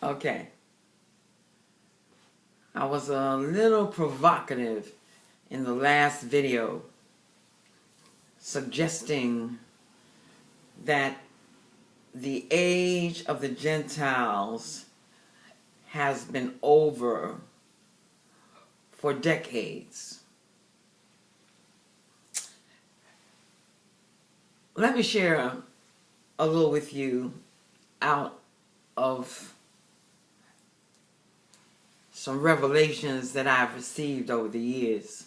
Okay. I was a little provocative in the last video, suggesting that the age of the Gentiles has been over for decades. Let me share a little with you out of some revelations that I've received over the years.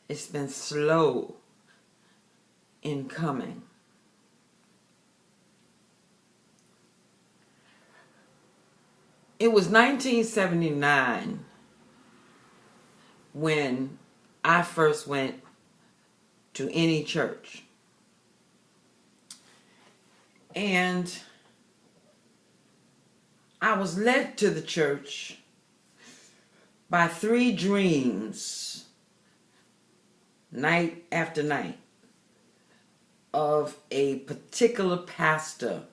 It's been slow in coming. It was 1979 when I first went to any church. And I was led to the church by 3 dreams, night after night, of a particular pastor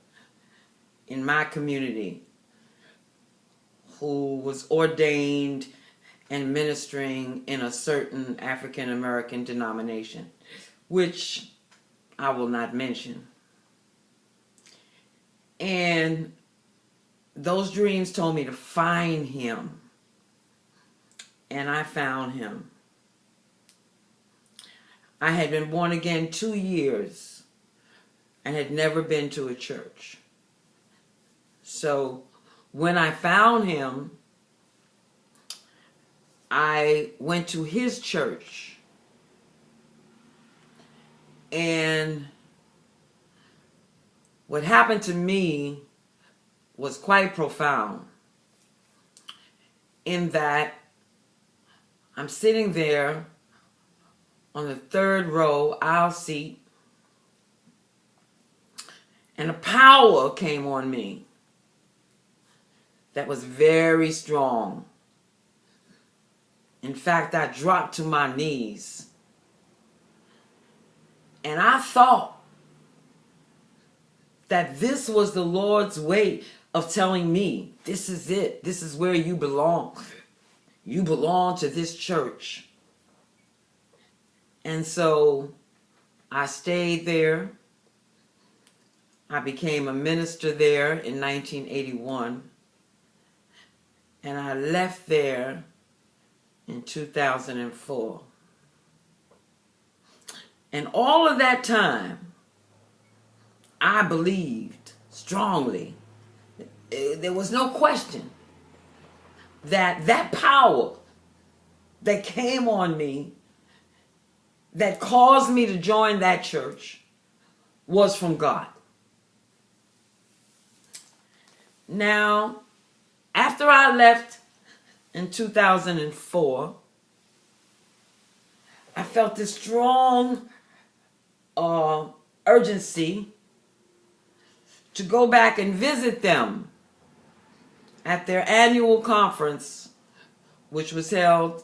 in my community who was ordained and ministering in a certain African American denomination, which I will not mention. And those dreams told me to find him, and I found him. I had been born again 2 years and had never been to a church. So when I found him, I went to his church, and what happened to me was quite profound, in that I'm sitting there on the 3rd row aisle seat, and a power came on me that was very strong. In fact, I dropped to my knees, and I thought that this was the Lord's way of telling me, this is it. This is where you belong. You belong to this church. And so I stayed there. I became a minister there in 1981. And I left there in 2004. And all of that time, I believed strongly, there was no question, that that power that came on me, that caused me to join that church, was from God. Now, after I left in 2004, I felt this strong urgency to go back and visit them at their annual conference, which was held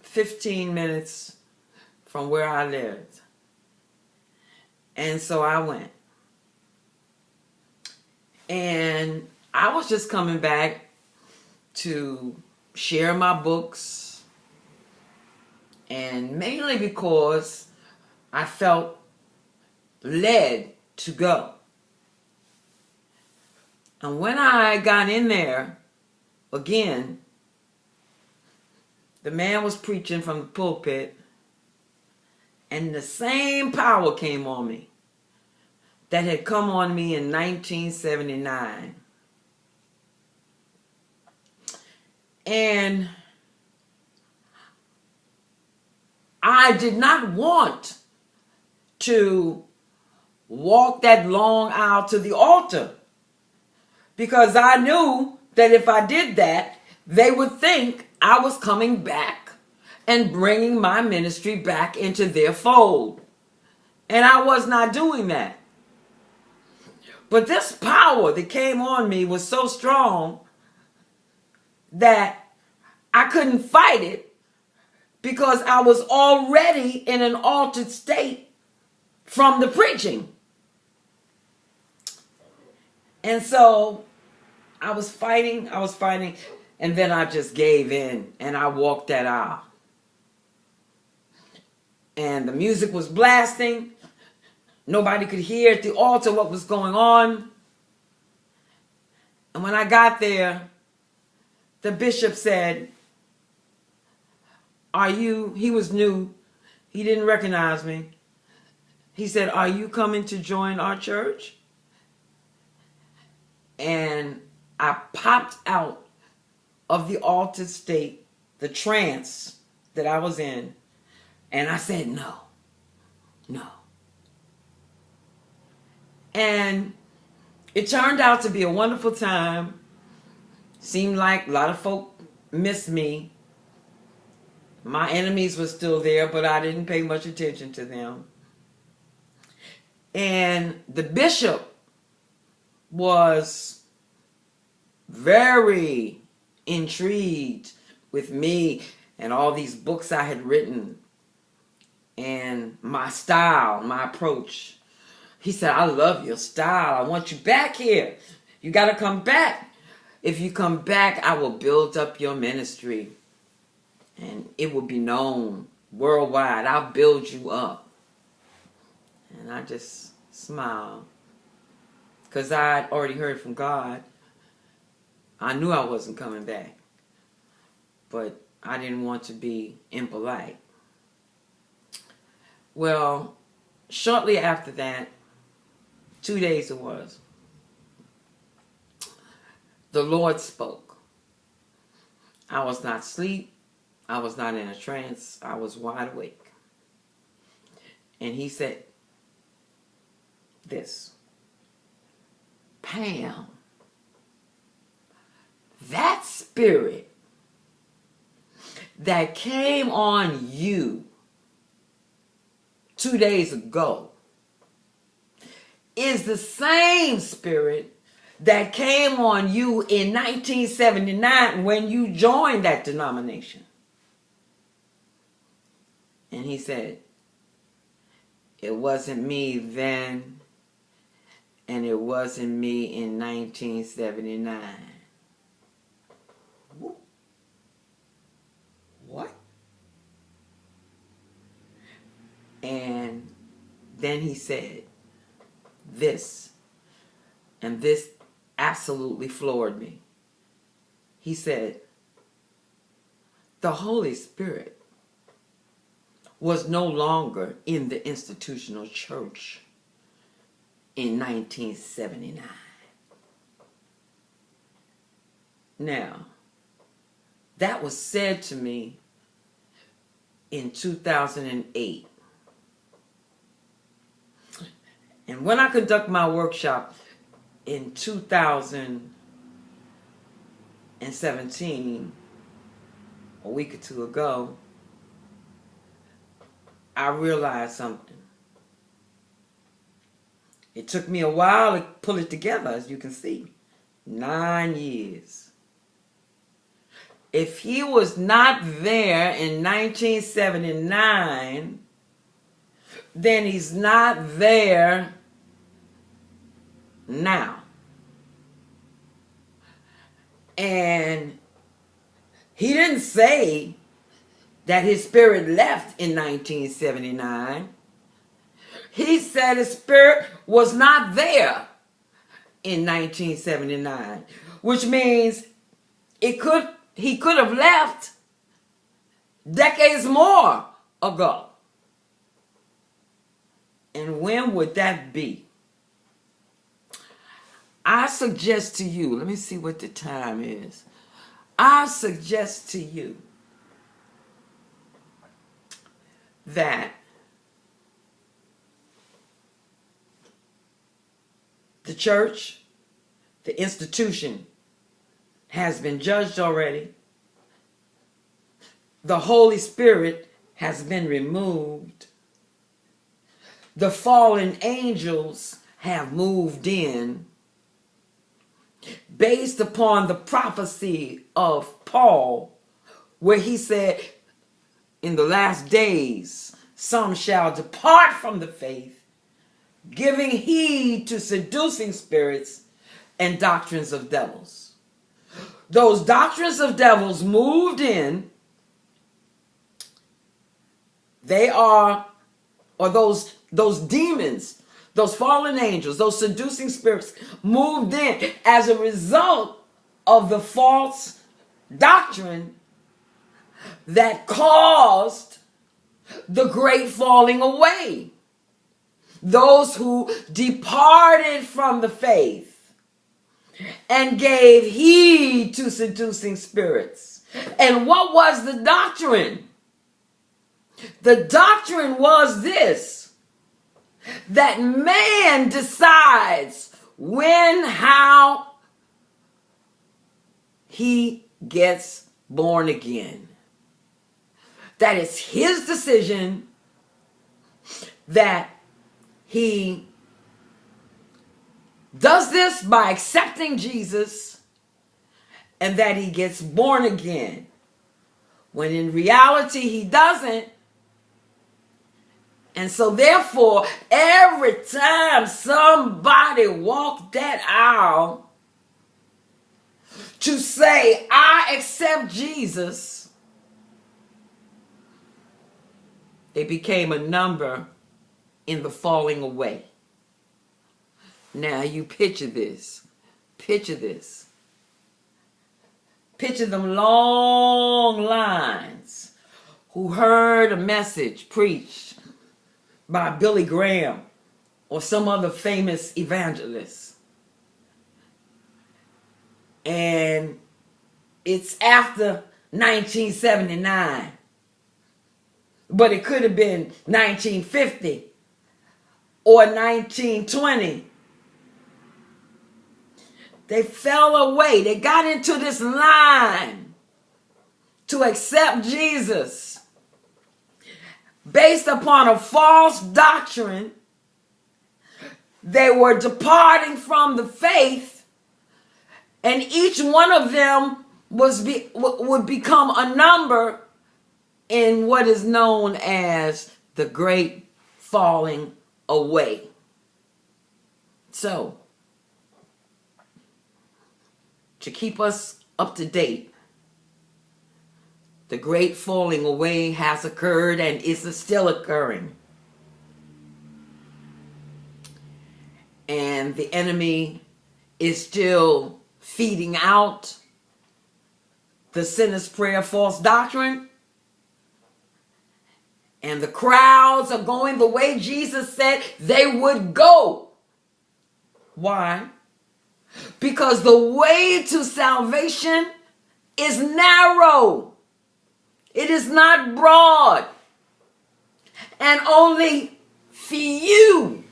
15 minutes from where I lived. And so I went. And I was just coming back to share my books, and mainly because I felt led to go. And when I got in there, again, the man was preaching from the pulpit, and the same power came on me that had come on me in 1979. And I did not want to walk that long aisle to the altar, because I knew that if I did that, they would think I was coming back and bringing my ministry back into their fold. And I was not doing that. But this power that came on me was so strong that I couldn't fight it, because I was already in an altered state from the preaching. And so I was fighting, and then I just gave in and I walked that aisle. And the music was blasting. Nobody could hear at the altar what was going on. And when I got there, the bishop said, he was new. He didn't recognize me. He said, "Are you coming to join our church?" And I popped out of the altered state, the trance that I was in, and I said, no. And it turned out to be a wonderful time. Seemed like a lot of folk missed me. My enemies were still there, but I didn't pay much attention to them. And the bishop was very intrigued with me and all these books I had written and my style, my approach. He said, "I love your style. I want you back here. You got to come back. If you come back, I will build up your ministry and it will be known worldwide. I'll build you up." And I just smiled because I'd already heard from God. I knew I wasn't coming back, but I didn't want to be impolite. Well, shortly after that, 2 days it was, the Lord spoke. I was not asleep. I was not in a trance. I was wide awake. And he said this, "Pam, that spirit that came on you 2 days ago is the same spirit that came on you in 1979 when you joined that denomination." And he said, "It wasn't me then, and it wasn't me in 1979. What? And then he said this, and this absolutely floored me. He said, "The Holy Spirit was no longer in the institutional church in 1979. Now, that was said to me in 2008. And when I conduct my workshop in 2017, a week or two ago, I realized something. It took me a while to pull it together, as you can see. 9 years. If he was not there in 1979, then he's not there now. And he didn't say that his spirit left in 1979. He said his spirit was not there in 1979, which means he could have left decades more ago. And when would that be? I suggest to you, let me see what the time is. I suggest to you that the church, the institution, has been judged already. The Holy Spirit has been removed. The fallen angels have moved in based upon the prophecy of Paul, where he said, in the last days, some shall depart from the faith, giving heed to seducing spirits and doctrines of devils. Those doctrines of devils moved in, they are, or those demons, those fallen angels, those seducing spirits moved in as a result of the false doctrine that caused the great falling away. Those who departed from the faith and gave heed to seducing spirits. And what was the doctrine? The doctrine was this: that man decides when, how he gets born again. That is his decision, that he does this by accepting Jesus, and that he gets born again. When in reality he doesn't. And so therefore, every time somebody walked that aisle to say, I accept Jesus, they became a number in the falling away. Now you picture this. Picture this. Picture them long lines who heard a message preached by Billy Graham or some other famous evangelist. And it's after 1979. But it could have been 1950 or 1920. They fell away. They got into this line to accept Jesus based upon a false doctrine. They were departing from the faith, and each one of them would become a number in what is known as the great falling away. So, to keep us up to date, the great falling away has occurred and is still occurring. And the enemy is still feeding out the sinner's prayer false doctrine. And the crowds are going the way Jesus said they would go. Why? Because the way to salvation is narrow. It is not broad. And only few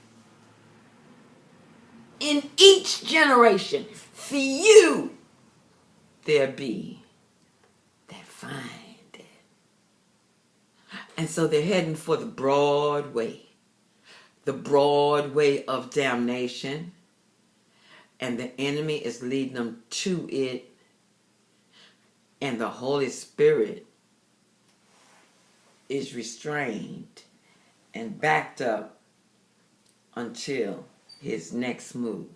in each generation, few there be that find it. And so they're heading for the broad way of damnation. And the enemy is leading them to it. And the Holy Spirit is restrained and backed up until his next move.